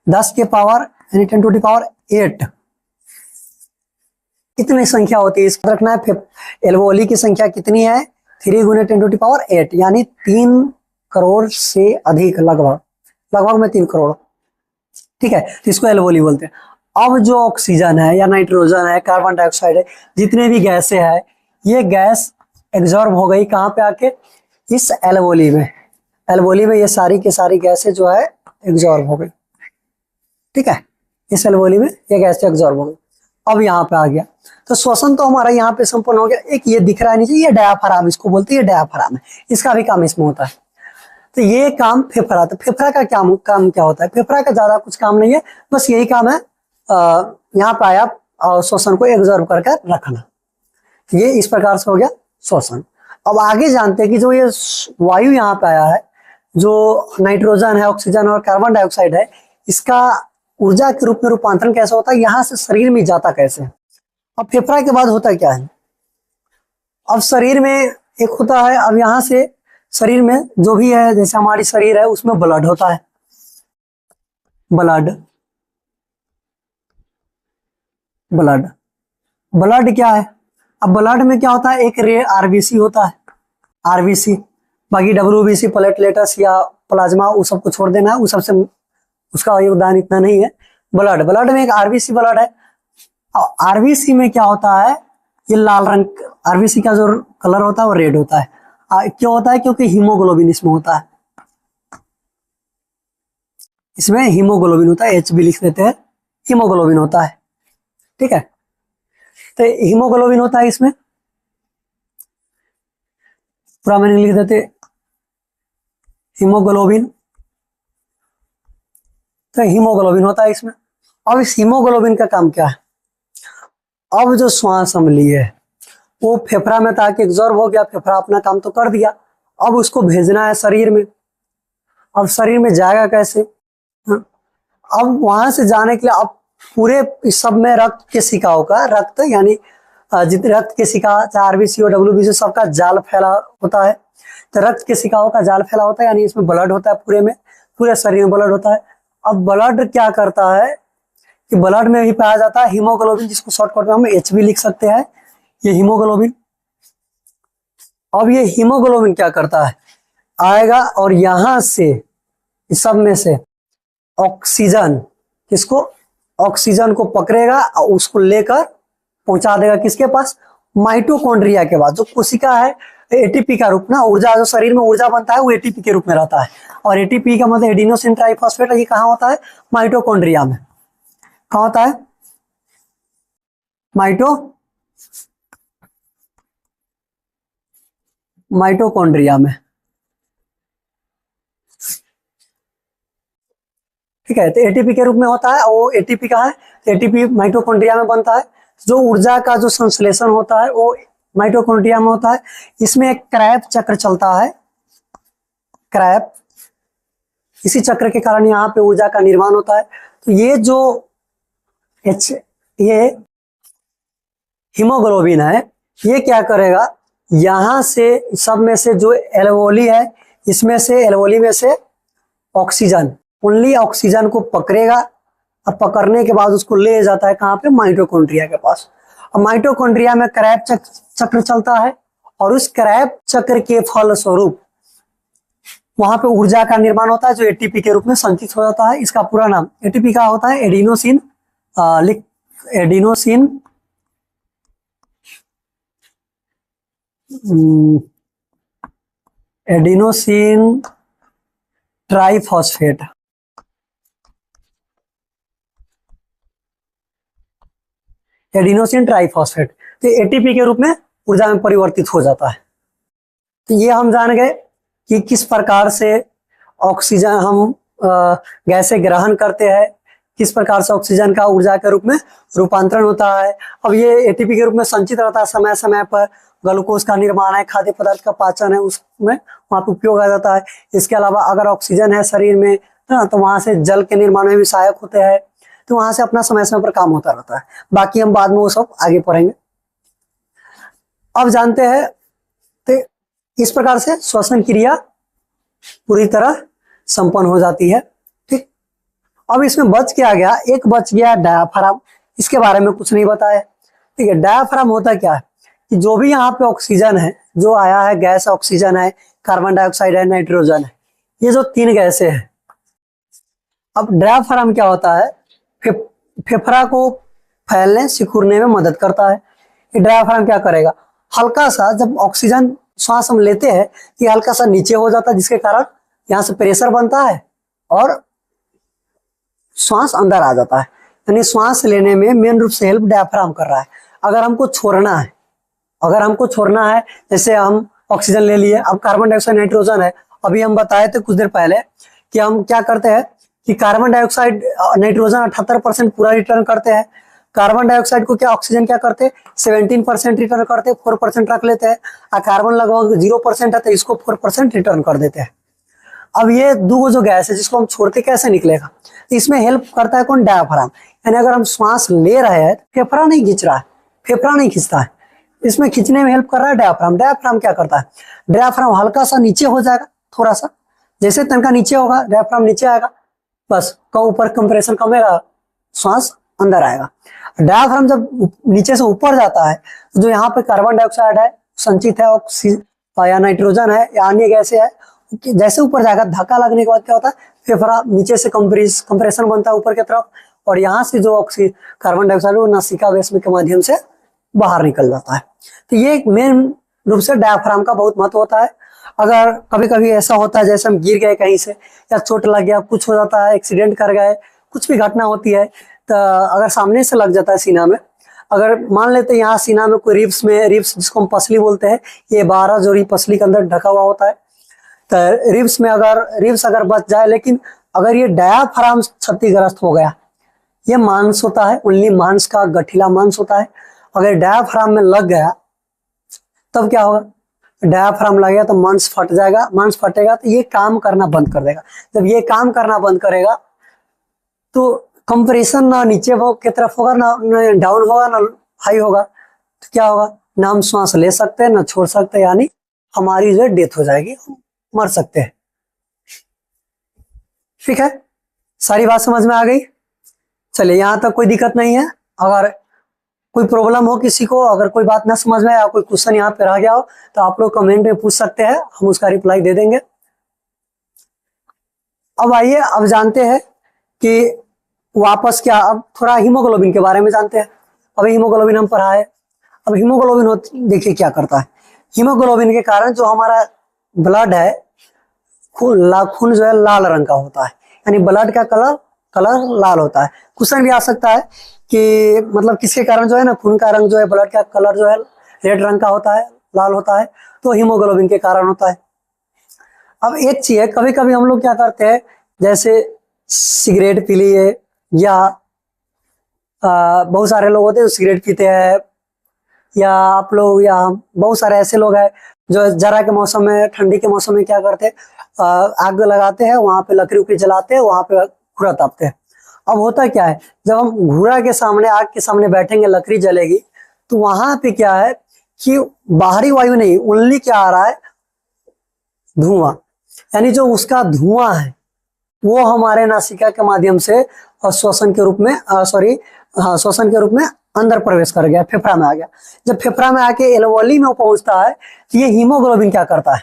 10 के पावर यानी 10⁸ इतनी संख्या होती है। इसको रखना है, एल्वियोली की संख्या कितनी है, 3 गुने 10⁸, यानी 3 करोड़ से अधिक, लगभग में 3 करोड़। ठीक है, तो इसको एल्वियोली बोलते हैं। अब जो ऑक्सीजन है या नाइट्रोजन है, कार्बन डाइऑक्साइड है, जितने भी गैसें हैं, ये गैस एब्जॉर्ब हो गई कहाँ पे आके, इस एल्वियोली में। एल्वियोली में ये सारी की सारी गैसें जो है एब्जॉर्ब हो गई। ठीक है, इस एल्वियोली में ये गैस एब्जॉर्ब हो गई। अब यहाँ पे आ गया, तो श्वसन तो हमारा यहाँ पे संपूर्ण हो गया। एक ये दिख रहा है नीचे, ये डायाफ्राम, इसको बोलते हैं, ये डायाफ्राम है, इसका भी काम इसमें होता है। तो ये काम फेफड़ा, तो फेफड़ा का काम क्या होता है, फेफड़ा का ज्यादा कुछ काम नहीं है, बस यही काम है, यहाँ पे आया और श्वसन को एब्जॉर्ब करके रखना। ये इस प्रकार से हो गया श्वसन। अब आगे जानते हैं कि जो ये वायु यहाँ पे आया है, जो नाइट्रोजन है, ऑक्सीजन और कार्बन डाइऑक्साइड है, इसका ऊर्जा के रूप में रूपांतरण कैसे होता है, यहाँ से शरीर में जाता कैसे। अब फेफड़ा के बाद होता क्या है, अब शरीर में एक होता है, अब यहाँ से शरीर में जो भी है, जैसे हमारी शरीर है उसमें ब्लड होता है, ब्लड क्या है, अब ब्लड में क्या होता है, एक आरबीसी होता है, आरबीसी, बाकी डब्ल्यूबीसी, प्लेटलेट्स या प्लाज्मा, वो सब को छोड़ देना है, वो सबसे उसका योगदान इतना नहीं है। ब्लड में एक आरबीसी ब्लड है, और आरबीसी में क्या होता है, ये लाल रंग, आरबीसी का जो कलर होता है वो रेड होता है। क्यों होता है, क्योंकि हीमोग्लोबिन इसमें होता है, इसमें हीमोग्लोबिन होता है, एच भी लिख देते हैं, हीमोग्लोबिन होता है। ठीक है, तो हीमोग्लोबिन होता है इसमें, पूरा मैंने लिख देते हीमोग्लोबिन, तो हीमोग्लोबिन होता है इसमें। अब इस हीमोग्लोबिन का काम क्या है, अब जो श्वास हम लिए वो फेफड़ा में ताकि एब्जॉर्ब हो गया, फेफड़ा अपना काम तो कर दिया, अब उसको भेजना है शरीर में। अब शरीर में जाएगा कैसे, अब वहां से जाने के लिए अब पूरे इस सब में रक्त के सिकाओं का, रक्त यानी जितने रक्त के सिका, चाहे आरबीसी और डब्ल्यूबीसी, सबका जाल फैला होता है। तो रक्त के सिकाओं का जाल फैला होता है, यानी इसमें ब्लड होता है, पूरे में, पूरे शरीर में ब्लड होता है। अब ब्लड क्या करता है कि ब्लड में भी पाया जाता है हीमोग्लोबिन, जिसको शॉर्टकट में हम एच भी लिख सकते हैं, ये हीमोग्लोबिन। अब ये हीमोग्लोबिन क्या करता है, आएगा और यहां से इस सब में से ऑक्सीजन, किसको, ऑक्सीजन को पकड़ेगा और उसको लेकर पहुंचा देगा किसके पास, माइटोकॉन्ड्रिया के पास। जो कोशिका है एटीपी का रूप ना, ऊर्जा जो शरीर में ऊर्जा बनता है वो एटीपी के रूप में रहता है, और एटीपी का मतलब एडिनोसिन ट्राइफॉस्फेट, ये कहाँ होता है, माइटोकॉन्ड्रिया में। कहाँ होता है, माइटोकॉन्ड्रिया में। ठीक है, तो एटीपी के रूप में होता है, वो एटीपी का है, एटीपी माइटोकॉन्ड्रिया में बनता है। जो ऊर्जा का जो संश्लेषण होता है वो माइटोकॉन्ड्रिया में होता है। इसमें एक क्रैब चक्र चलता है, क्रैब, इसी चक्र के कारण यहाँ पे ऊर्जा का निर्माण होता है। तो ये जो ये हीमोग्लोबिन है, ये क्या करेगा, यहां से सब में से जो एल्वोली है, इसमें से एल्वोली में से ऑक्सीजन, ओनली ऑक्सीजन को पकड़ेगा और पकड़ने के बाद उसको ले जाता है कहाँ पे, माइटोकॉन्ड्रिया के पास। और माइटोकॉन्ड्रिया में क्रैब चक्र चलता है और उस क्रैब चक्र के फल स्वरूप वहां पे ऊर्जा का निर्माण होता है जो एटीपी के रूप में संचित हो जाता है। इसका पूरा नाम एटीपी का होता है adenosine adenosine adenosine triphosphate. Adenosine triphosphate तो एटीपी के रूप में ऊर्जा में परिवर्तित हो जाता है। तो ये हम जान गए कि किस प्रकार से ऑक्सीजन हम गैसें ग्रहण करते हैं, किस प्रकार से ऑक्सीजन का ऊर्जा के रूप में रूपांतरण होता है। अब ये एटीपी के रूप में संचित रहता है, समय समय पर ग्लूकोज का निर्माण है, खाद्य पदार्थ का पाचन है, उसमें वहां पर उपयोग आ जाता है। इसके अलावा अगर ऑक्सीजन है शरीर में तो वहां से जल के निर्माण में भी सहायक होते हैं। तो वहां से अपना समय समय पर काम होता रहता है। बाकी हम बाद में वो सब आगे पढ़ेंगे। अब जानते हैं तो इस प्रकार से श्वसन क्रिया पूरी तरह संपन्न हो जाती है। ठीक, अब इसमें बच क्या गया, एक बच गया डायाफ्राम। इसके बारे में कुछ नहीं बताया। ठीक है, डायाफ्राम होता क्या है कि जो भी यहाँ पे ऑक्सीजन है, जो आया है गैस, ऑक्सीजन है, कार्बन डाइऑक्साइड है, नाइट्रोजन है, ये जो तीन गैसें हैं। अब डायाफ्राम क्या होता है, फेफड़ा को फैलने सिकुड़ने में मदद करता है। ये डायाफ्राम क्या करेगा, हल्का सा जब ऑक्सीजन श्वास हम लेते हैं ये हल्का सा नीचे हो जाता है, जिसके कारण यहाँ से प्रेशर बनता है और श्वास अंदर आ जाता है। यानी श्वास लेने में मेन रूप से हेल्प डायाफ्राम कर रहा है। अगर हमको छोड़ना है, जैसे हम ऑक्सीजन ले लिए, अब कार्बन डाइऑक्साइड, नाइट्रोजन है। अभी हम बताए थे कुछ देर पहले कि हम क्या करते हैं कि कार्बन डाइऑक्साइड, नाइट्रोजन 78% पूरा रिटर्न करते हैं। कार्बन डाइऑक्साइड को क्या ऑक्सीजन क्या करते हैं 17% रिटर्न करते हैं, 4% रख लेते हैं। और कार्बन लगभग 0% है तो इसको 4% रिटर्न कर देते हैं। अब ये दो जो गैस है जिसको हम छोड़ते कैसे निकलेगा, तो इसमें हेल्प करता है कौन, डायाफ्राम। यानी अगर हम श्वास ले रहे हैं तो फेफड़ा नहीं खींच रहा है, फेफड़ा नहीं खींचता है, इसमें खींचने में हेल्प कर रहा है डायाफ्राम। डायाफ्राम क्या करता है, डायाफ्राम हल्का सा नीचे हो जाएगा, थोड़ा सा, जैसे तनका नीचे होगा डायाफ्राम नीचे आएगा, बस ऊपर कंप्रेशन कमेगा, श्वास अंदर आएगा। डायाफ्राम जब नीचे से ऊपर जाता है तो जो यहाँ पे कार्बन डाइऑक्साइड है संचित है, ऑक्सीजन या नाइट्रोजन है या अन्य गैसें है, जैसे ऊपर जाएगा धक्का लगने के बाद क्या होता है, फेफड़ा नीचे से कंप्रेशन बनता है ऊपर की तरफ, और यहाँ से जो कार्बन डाइऑक्साइड वो नासिका वेस्म के माध्यम से बाहर निकल जाता है। तो ये मेन रूप से डायाफ्राम का बहुत महत्व होता है। अगर कभी कभी ऐसा होता है जैसे हम गिर गए कहीं से या चोट लग गया, कुछ हो जाता है, एक्सीडेंट कर गए, कुछ भी घटना होती है, तो अगर सामने से लग जाता है सीना में, अगर मान लेते हैं यहाँ सीना में कोई रिब्स जिसको हम पसली बोलते हैं, ये 12 जोड़ी पसली के अंदर ढका हुआ होता है। तो रिब्स अगर बच जाए, लेकिन अगर ये डायाफ्राम क्षतिग्रस्त हो गया, ये मांस होता है, ओनली मांस का गठीला मांस होता है, अगर डायाफ्राम में लग गया तब क्या होगा, डायाफ्राम लग गया तो मांस फट जाएगा, मांस फटेगा तो ये काम करना बंद कर देगा। जब ये काम करना बंद करेगा तो कंप्रेशन ना नीचे की तरफ होगा, ना डाउन होगा, ना हाई होगा, तो क्या होगा, ना हम श्वास ले सकते हैं ना छोड़ सकते हैं, यानी हमारी जो डेथ हो जाएगी, मर सकते हैं। ठीक है, सारी बात समझ में आ गई। चलिए यहाँ तक कोई दिक्कत नहीं है। अगर कोई प्रॉब्लम हो किसी को, अगर कोई बात ना समझ में आए या कोई क्वेश्चन यहाँ पे रह गया हो तो आप लोग कमेंट में पूछ सकते हैं, हम उसका रिप्लाई दे देंगे। अब आइए अब जानते हैं कि वापस क्या, अब थोड़ा हीमोग्लोबिन के बारे में जानते हैं। अभी हीमोग्लोबिन हम पढ़ा है। अब हीमोग्लोबिन देखिए क्या करता है। हीमोग्लोबिन के कारण जो हमारा ब्लड है, खून जो है लाल रंग का होता है, यानी ब्लड का कलर लाल होता है। क्वेश्चन भी आ सकता है कि मतलब किसके कारण जो है ना खून का रंग जो है, ब्लड का कलर जो है रेड रंग का होता है, लाल होता है, तो हीमोग्लोबिन के कारण होता है। अब एक चीज है, कभी कभी हम लोग क्या करते हैं, जैसे सिगरेट पी लिए या बहुत सारे लोग होते हैं सिगरेट पीते हैं या आप लोग, या बहुत सारे ऐसे लोग हैं जो जरा के मौसम में, ठंडी के मौसम में क्या करते हैं, आग लगाते हैं, वहां पे लकड़ी उकड़ी जलाते हैं, वहां पे घूरा तापते हैं। अब होता क्या है, जब हम घूरा के सामने, आग के सामने बैठेंगे, लकड़ी जलेगी, तो वहां पे क्या है कि बाहरी वायु नहीं, ओनली क्या आ रहा है, धुआं। यानी जो उसका धुआं है वो हमारे नासिका के माध्यम से श्वसन के रूप में, श्वसन के रूप में अंदर प्रवेश कर गया, फेफड़ा में आ गया। जब फेफड़ा में आके एल्वेओली में पहुंचता है तो ये हीमोग्लोबिन क्या करता है,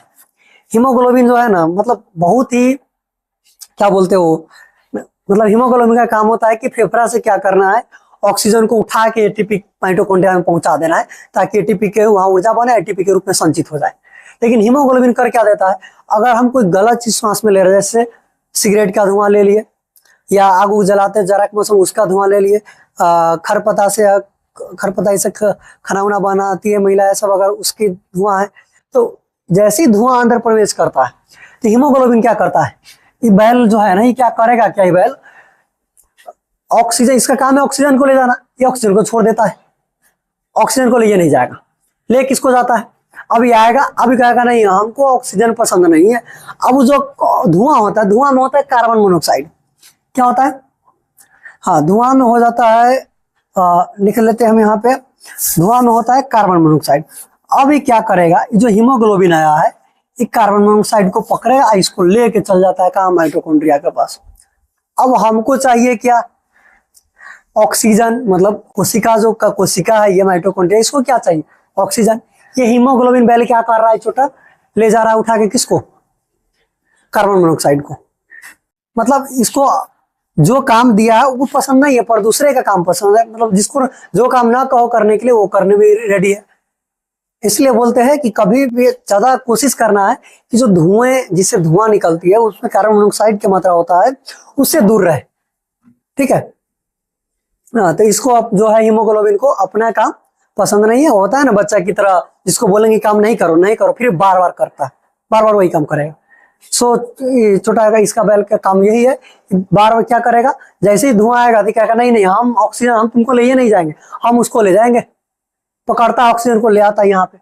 हीमोग्लोबिन जो है ना, मतलब बहुत ही, क्या बोलते हो, मतलब हीमोग्लोबिन का काम होता है कि फेफड़ा से क्या करना है, ऑक्सीजन को उठा के एटीपी माइटोकॉन्ड्रिया में पहुंचा देना है, ताकि एटीपी के वहां ऊर्जा बने, एटीपी के रूप में संचित हो जाए। लेकिन हीमोग्लोबिन कर क्या देता है, अगर हम कोई गलत चीज सांस में ले रहे हैं, जैसे सिगरेट का धुआं ले लिए, या आग उग जलाते जरा के मौसम उसका धुआं ले लिए, खरपता से खाना उना बनाती है महिला, ऐसा अगर उसकी धुआं है, तो जैसे ही धुआं अंदर प्रवेश करता है तो हीमोग्लोबिन क्या करता है, ये बैल जो है ना, ये क्या करेगा, क्या ये बैल ऑक्सीजन, इसका काम है ऑक्सीजन को ले जाना, ये ऑक्सीजन को छोड़ देता है, ऑक्सीजन को ले नहीं जाएगा, ले किसको जाता है, अभी आएगा, अभी कहेगा नहीं हमको ऑक्सीजन पसंद नहीं है। अब जो धुआं होता है, धुआं में होता है कार्बन मोनोऑक्साइड, क्या होता है, हाँ धुआं में हो जाता है, लिख लेते हैं हम यहाँ पे, धुआं में होता है कार्बन मोनोऑक्साइड। अब ये क्या करेगा, जो हीमोग्लोबिन आया है ये कार्बन मोनोऑक्साइड को पकड़ेगा, इसको लेके चल जाता है कहाँ, माइटोकॉन्ड्रिया के पास। अब हमको चाहिए क्या, ऑक्सीजन, मतलब कोशिका, जो कोशिका है ये माइटोकॉन्ड्रिया, इसको क्या चाहिए, ऑक्सीजन। ये हीमोग्लोबिन बैल क्या कर रहा है, छोटा ले जा रहा है उठा के किसको, कार्बन मोनोऑक्साइड को। मतलब इसको जो काम दिया है वो पसंद नहीं है, पर दूसरे का काम पसंद है, मतलब जिसको जो काम ना कहो करने के लिए वो करने में रेडी है। इसलिए बोलते हैं कि कभी भी ज्यादा कोशिश करना है कि जो धुएं, जिससे धुआं निकलती है उसमें कार्बन मोनोऑक्साइड की मात्रा होता है, उससे दूर रहे, ठीक है। तो इसको अब जो है हीमोग्लोबिन को अपना काम पसंद नहीं है, होता है ना बच्चा की तरह, जिसको बोलेंगे काम नहीं करो नहीं करो, फिर बार बार करता है, बार बार वही काम करेगा। सो छोटा इसका बैल का काम यही है, बार बार क्या करेगा, जैसे ही धुआं आएगा तो क्या करेगा, नहीं नहीं हम ऑक्सीजन हम तुमको ले नहीं जाएंगे, हम उसको ले जाएंगे, पकड़ता ऑक्सीजन को ले आता है यहाँ पे,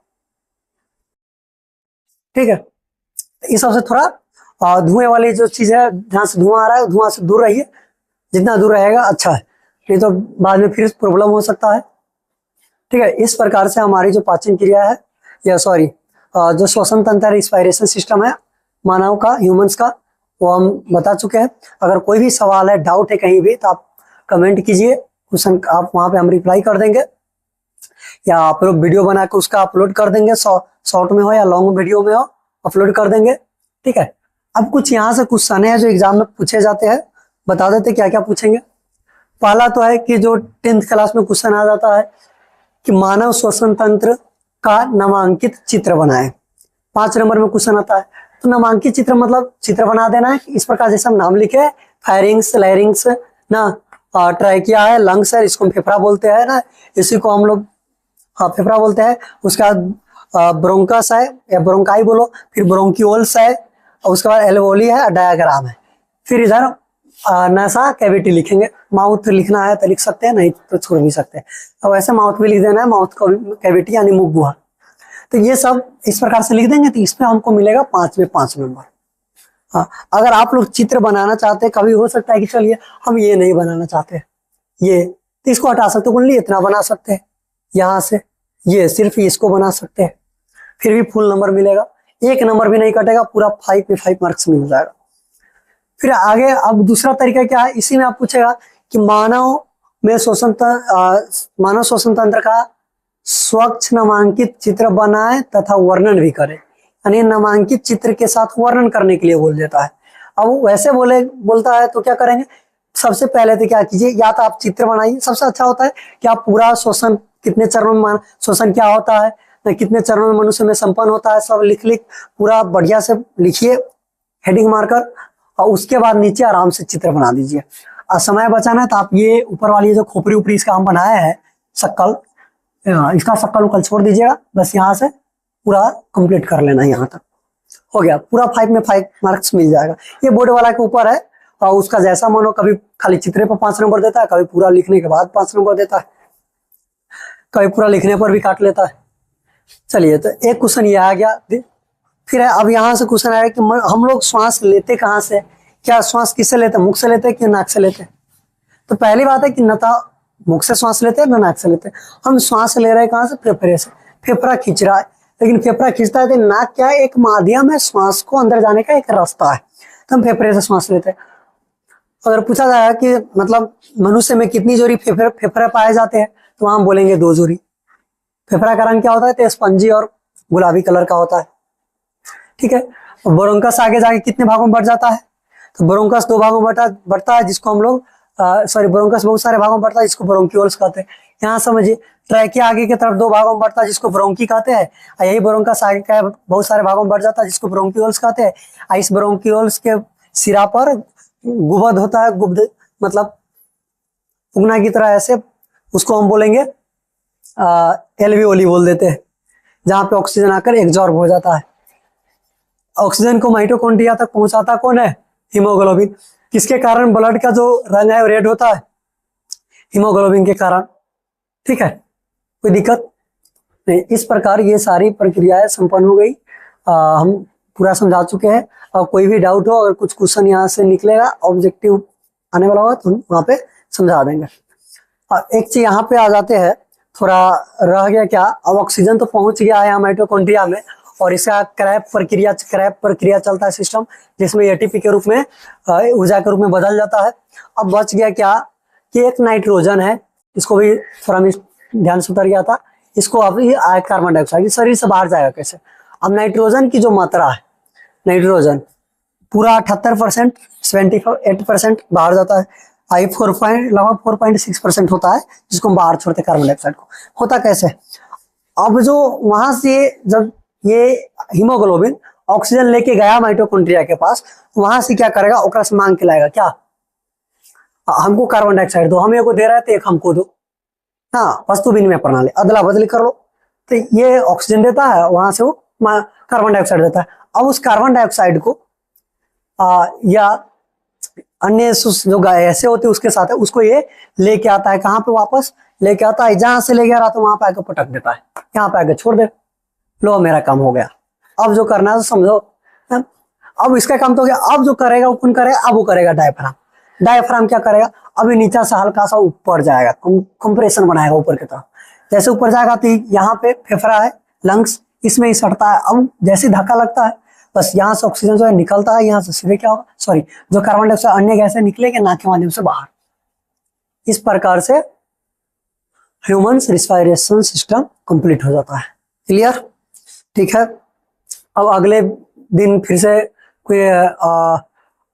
ठीक है। इस सबसे थोड़ा धुएं वाली जो चीज है, जहां से धुआं आ रहा है धुआं से दूर रहिए, जितना दूर रहेगा अच्छा है, नहीं तो बाद में फिर प्रॉब्लम हो सकता है, ठीक है। इस प्रकार से हमारी जो पाचन क्रिया है, या सॉरी जो श्वसन तंत्र, रिस्पायरेशन सिस्टम है मानव का, ह्यूमंस का, वो हम बता चुके हैं। अगर कोई भी सवाल है, डाउट है कहीं भी, तो आप कमेंट कीजिए, क्वेश्चन आप वहां पे हम रिप्लाई कर देंगे, या आप लोग वीडियो बना के उसका अपलोड कर देंगे, शॉर्ट में हो या लॉन्ग वीडियो में हो, अपलोड कर देंगे, ठीक है। अब कुछ यहाँ से क्वेश्चन है जो एग्जाम में पूछे जाते हैं, बता देते क्या क्या पूछेंगे। पहला तो है कि जो 10th क्लास में क्वेश्चन आ जाता है कि मानव श्वसन तंत्र का नामांकित चित्र बनाए, 5 नंबर में क्वेश्चन आता है। तो नामांकित चित्र मतलब चित्र बना देना है, इस प्रकार जैसे हम नाम लिखे, फायरिंग्स, लैरिंग्स ना, ट्रैकिया है, लंग्स है, इसको हम फेफड़ा बोलते हैं ना, इसी को हम लोग फेफड़ा बोलते हैं। उसका ब्रोंकस है या ब्रोंकाई बोलो, फिर ब्रोंकियोल्स है, और उसके बाद एल्वेओली है, डायाग्राम है। फिर इधर नासा कैविटी लिखेंगे, माउथ लिखना है तो लिख सकते हैं, नहीं तो छोड़ भी सकते हैं। अब ऐसे माउथ भी लिख देना है, माउथ कैविटी यानी मुख गुहा। तो ये सब इस प्रकार से लिख देंगे तो इसमें हमको मिलेगा 5 में 5 नंबर। हाँ, अगर आप लोग चित्र बनाना चाहते हैं, कभी हो सकता है कि चलिए हम ये नहीं बनाना चाहते, ये तो इसको हटा सकते, ओनली इतना बना सकते हैं, यहाँ से ये सिर्फ इसको बना सकते हैं, फिर भी फुल नंबर मिलेगा, 1 नंबर भी नहीं कटेगा, पूरा 5 में 5 मार्क्स मिल जाएगा। फिर आगे अब दूसरा तरीका क्या है, इसी में आप पूछेगा कि मानव श्वसन तंत्र का स्वच्छ नामांकित चित्र बनाए तथा वर्णन भी करे, यानी नामांकित चित्र के साथ वर्णन करने के लिए बोल देता है। अब वैसे बोलता है तो क्या करेंगे, सबसे पहले तो क्या कीजिए, या तो आप चित्र बनाइए, सबसे अच्छा होता है कि आप पूरा श्वसन, कितने चरणों में श्वसन क्या होता है, कितने चरणों में मनुष्य में संपन्न होता है, सब लिख पूरा बढ़िया से लिखिए हेडिंग मारकर, और उसके बाद नीचे आराम से चित्र बना दीजिए। और समय बचाना है तो आप ये ऊपर वाली जो खोपड़ी उपरी इसका हम बनाया है शक्ल, इसका शक्ल उकल छोड़ दीजिएगा, बस यहाँ से पूरा कंप्लीट कर लेना, यहाँ तक हो गया, पूरा 5 में 5 मार्क्स मिल जाएगा। ये बोर्ड वाला के ऊपर है, और उसका जैसा मन हो, कभी खाली चित्र पर 5 नंबर देता है, कभी पूरा लिखने के बाद 5 नंबर देता है। कभी पूरा लिखने पर भी काट लेता है। चलिए, तो एक क्वेश्चन ये आ गया। फिर अब यहाँ से क्वेश्चन आया कि हम लोग श्वास लेते कहाँ से, क्या श्वास किससे लेते हैं, मुख से लेते हैं कि नाक से लेते हैं? तो पहली बात है कि न तो मुख से श्वास लेते हैं न नाक से लेते हैं। हम श्वास ले रहे हैं कहाँ से, फेफड़े से। फेफड़ा खींच रहा है, लेकिन फेफड़ा खींचता है तो नाक क्या है, एक माध्यम है, श्वास को अंदर जाने का एक रास्ता है, तो हम फेफड़े से श्वास लेते हैं। अगर पूछा जाएगा कि मतलब मनुष्य में कितनी जोड़ी फेफड़े पाए जाते हैं, तो वहां हम बोलेंगे 2 जोड़ी। फेफड़ा का रंग क्या होता है, तो स्पंजी और गुलाबी कलर का होता है। ठीक है, ब्रोंकस आगे जाके कितने भागों में बढ़ जाता है, तो ब्रोंकस 2 भागों में बढ़ता है, जिसको हम लोग ब्रोंकस बहुत सारे भागों में बढ़ता है, जिसको ब्रोंक्यूल्स कहते हैं। यहाँ समझिए, ट्रैकिया आगे की तरफ 2 भागों में बढ़ता है, जिसको ब्रोंकी कहते हैं, और यही ब्रोंकस आगे का बहुत सारे भागों में बढ़ जाता है, जिसको ब्रोंक्यूल्स कहते हैं। और इस ब्रोंक्यूल्स के सिरा पर गुबद होता है, गुब्द मतलब उगना की तरह, ऐसे उसको हम बोलेंगे एल्वियोली बोल देते हैं, जहां पे ऑक्सीजन आकर एब्जॉर्ब हो जाता है। ऑक्सीजन को माइटोकॉन्ड्रिया तक पहुंचाता कौन है, हीमोग्लोबिन। किसके कारण ब्लड का जो रंग है रेड होता है, हीमोग्लोबिन के कारण। ठीक है, कोई दिक्कत नहीं। इस प्रकार ये सारी प्रक्रियाएं संपन्न हो गई। हम पूरा समझा चुके हैं। और कोई भी डाउट हो, अगर कुछ क्वेश्चन यहाँ से निकलेगा, ऑब्जेक्टिव आने वाला होगा, तो वहां पे समझा देंगे। एक चीज यहाँ पे आ जाते हैं, थोड़ा रह गया क्या, अब ऑक्सीजन तो पहुंच गया है माइटोकॉन्ड्रिया में, और इसका क्रैप प्रक्रिया चलता है सिस्टम, जिसमें एटीपी के रूप में ऊर्जा के रूप में बदल जाता है। अब बच गया क्या कि एक नाइट्रोजन है, इसको भी थोड़ा ध्यान से उतर गया था, इसको अब कार्बन डाइऑक्साइड शरीर से बाहर जाएगा कैसे। अब नाइट्रोजन की जो मात्रा है, नाइट्रोजन पूरा 78%, 78% बाहर जाता है। लगभग 4.6% होता है, जिसको हम बाहर छोड़ते कार्बन डाइऑक्साइड को। होता कैसे, अब जो वहां से जब ये हीमोग्लोबिन ऑक्सीजन लेके गया माइटोकॉन्ड्रिया के पास, वहां से क्या करेगा, ओकरा से मांग के लाएगा क्या, हमको कार्बन डाइऑक्साइड दो, हम एक को दे रहे थे, एक हमको दो। हाँ, वस्तु विनिमय प्रणाली, अदला बदली कर लो। तो ये ऑक्सीजन देता है, वहां से वो कार्बन डाइऑक्साइड देता है। अब उस कार्बन डाइऑक्साइड को या अन्य जो गैसें होती है उसके साथ है, उसको ये लेके आता है, कहाँ पे वापस लेके आता है, जहां से ले गया रहा तो वहां पे आके पटक देता है, यहाँ पे आके छोड़ दे, लो मेरा काम हो गया। अब जो करना है समझो, अब इसका काम तो हो गया। अब जो करेगा वो कौन करेगा, अब वो करेगा डायफ्राम। डायफ्राम क्या करेगा, अभी नीचे से हल्का सा ऊपर जाएगा, कंप्रेशन बनाएगा ऊपर की तरफ। जैसे ऊपर जाएगा तो यहाँ पे फेफड़ा है, लंग्स, इसमें ही सटता है। अब जैसे धक्का लगता है, बस यहाँ से ऑक्सीजन जो है निकलता है, यहाँ से सीधे क्या होगा, सॉरी, जो कार्बन डाइऑक्साइड अन्य गैसें निकलेंगे नाक के माध्यम से बाहर। इस प्रकार से ह्यूमन रिस्पायरेशन सिस्टम कंप्लीट हो जाता है। क्लियर, ठीक है। अब अगले दिन फिर से कोई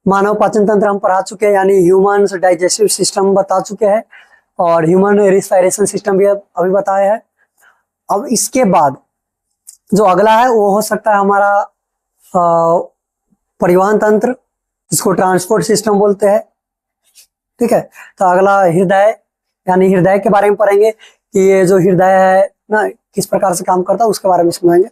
मानव पाचन तंत्र हम पढ़ा चुके हैं, यानी ह्यूमन डाइजेस्टिव सिस्टम बता चुके हैं, और ह्यूमन रिस्पायरेशन सिस्टम भी अभी बताया है। अब इसके बाद जो अगला है वो हो सकता है हमारा परिवहन तंत्र, जिसको ट्रांसपोर्ट सिस्टम बोलते हैं। ठीक है, तो अगला हृदय, यानी हृदय के बारे में पढ़ेंगे कि ये जो हृदय है ना किस प्रकार से काम करता है, उसके बारे में समझेंगे।